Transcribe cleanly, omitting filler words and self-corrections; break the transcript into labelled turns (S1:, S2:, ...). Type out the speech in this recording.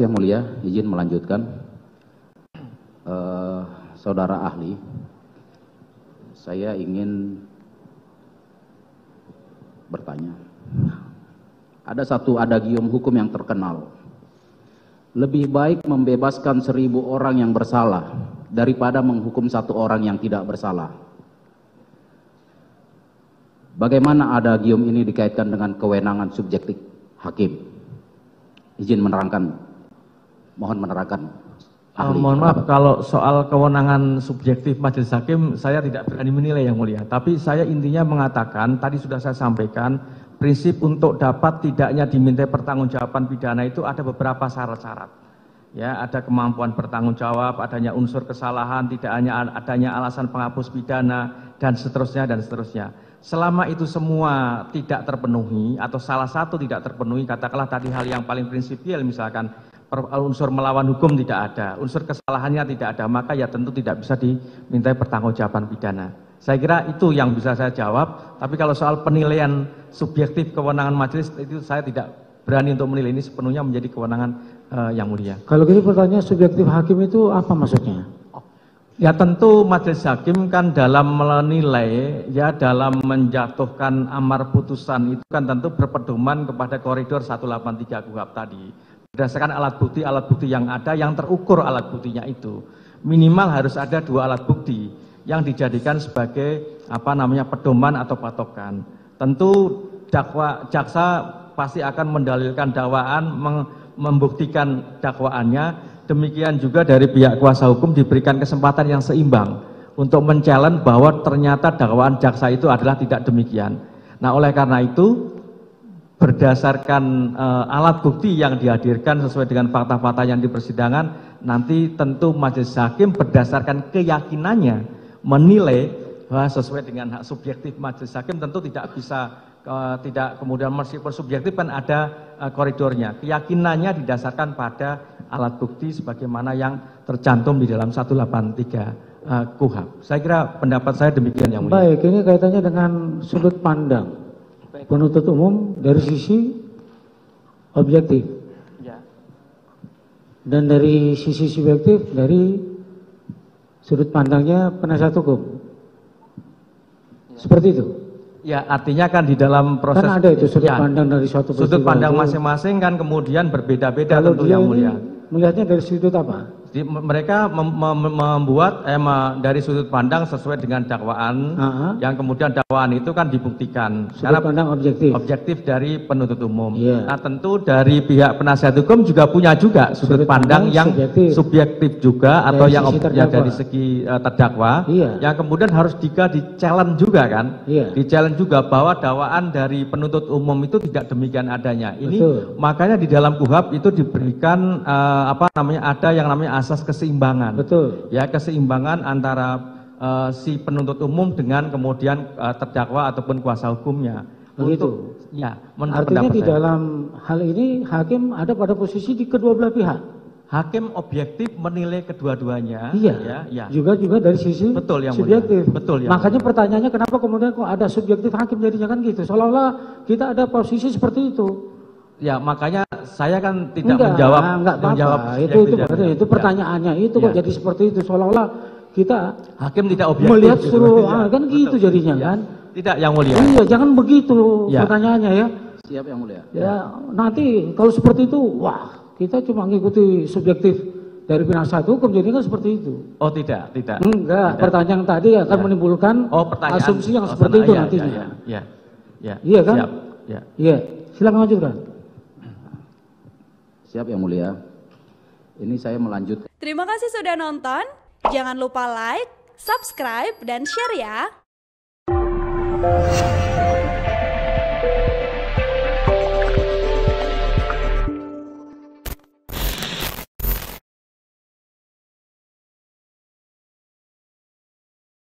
S1: Yang Mulia, izin melanjutkan. Saudara ahli, saya ingin bertanya. Ada satu adagium hukum yang terkenal. Lebih baik membebaskan 1000 orang yang bersalah daripada menghukum 1 orang yang tidak bersalah. Bagaimana adagium ini dikaitkan dengan kewenangan subjektif hakim? Izin menerangkan. Mohon menerangkan.
S2: Mohon maaf, kalau soal kewenangan subjektif majelis hakim, saya tidak berani menilai Yang Mulia. Tapi saya intinya mengatakan, tadi sudah saya sampaikan, prinsip untuk dapat tidaknya dimintai pertanggungjawaban pidana itu ada beberapa syarat-syarat. Ya, ada kemampuan bertanggung jawab, adanya unsur kesalahan, tidak hanya adanya alasan penghapus pidana, dan seterusnya, dan seterusnya. Selama itu semua tidak terpenuhi, atau salah satu tidak terpenuhi, katakanlah tadi hal yang paling prinsipil, misalkan unsur melawan hukum tidak ada, unsur kesalahannya tidak ada, maka ya tentu tidak bisa dimintai pertanggungjawaban pidana. Saya kira itu yang bisa saya jawab, tapi kalau soal penilaian subjektif kewenangan majelis, itu saya tidak berani untuk menilai, ini sepenuhnya menjadi kewenangan Yang Mulia.
S3: Kalau gitu pertanyaan subjektif hakim itu apa maksudnya?
S2: Ya tentu majelis hakim kan dalam menilai, ya dalam menjatuhkan amar putusan itu kan tentu berpedoman kepada koridor 183 KUHP tadi. Berdasarkan alat bukti yang ada, yang terukur alat buktinya itu. Minimal harus ada 2 alat bukti yang dijadikan sebagai pedoman atau patokan. Tentu jaksa pasti akan mendalilkan dakwaan, membuktikan dakwaannya. Demikian juga dari pihak kuasa hukum diberikan kesempatan yang seimbang untuk men-challenge bahwa ternyata dakwaan jaksa itu adalah tidak demikian. Nah, oleh karena itu, berdasarkan alat bukti yang dihadirkan sesuai dengan fakta-fakta yang di persidangan, nanti tentu majelis hakim berdasarkan keyakinannya menilai bahwa sesuai dengan hak subjektif majelis hakim, tentu tidak bisa tidak kemudian meskipun subjektif kan ada koridornya. Keyakinannya didasarkan pada alat bukti sebagaimana yang tercantum di dalam 183 KUHP. Saya kira pendapat saya demikian Yang Mulia.
S3: Baik, ini kaitannya dengan sudut pandang penuntut umum dari sisi objektif,
S2: ya,
S3: dan dari sisi subjektif dari sudut pandangnya penasihat hukum, ya. Seperti itu.
S2: Ya, artinya kan di dalam proses
S3: kan ada itu sudut pandang dari suatu peristiwa.
S2: Sudut pandang masing-masing kan kemudian berbeda-beda tentu Yang Mulia.
S3: Melihatnya dari sudut apa?
S2: Mereka membuat dari sudut pandang sesuai dengan dakwaan, yang kemudian dakwaan itu kan dibuktikan
S3: sudut pandang
S2: objektif dari penuntut umum. Nah, tentu dari pihak penasihat hukum juga punya sudut pandang yang subjektif juga, atau yang dari segi terdakwa, yang kemudian harus di-challenge juga kan, di-challenge juga bahwa dakwaan dari penuntut umum itu tidak demikian adanya. Ini makanya di dalam KUHP itu diberikan ada yang namanya asas keseimbangan.
S3: Betul.
S2: Ya, keseimbangan antara si penuntut umum dengan kemudian terdakwa ataupun kuasa hukumnya.
S3: Begitu.
S2: Ya,
S3: artinya di dalam hal ini hakim ada pada posisi di kedua belah pihak.
S2: Hakim objektif menilai kedua-duanya.
S3: Iya.
S2: Ya.
S3: Juga dari sisi subjektif.
S2: Betul.
S3: Makanya pertanyaannya kenapa kemudian kok ada subjektif hakim jadinya kan gitu. Seolah-olah kita ada posisi seperti itu.
S2: Ya, makanya saya kan tidak menjawab
S3: itu pertanyaannya itu kok jadi seperti itu, seolah-olah kita
S2: hakim tidak objektif
S3: melihat seluruh kan gitu jadinya kan.
S2: Tidak Yang Mulia.
S3: Iya, jangan begitu pertanyaannya ya.
S1: Siap Yang Mulia.
S3: Ya, nanti kalau seperti itu, wah, kita cuma ngikuti subjektif dari penasihat hukum, jadi kan seperti itu.
S2: Oh, tidak.
S3: Enggak, pertanyaan tadi akan menimbulkan asumsi yang seperti itu nantinya. Iya kan?
S2: Siap.
S3: Iya, silakan lanjutkan.
S1: Siap Yang Mulia. Ini saya melanjutkan.
S4: Terima kasih sudah nonton. Jangan lupa like, subscribe, dan share ya.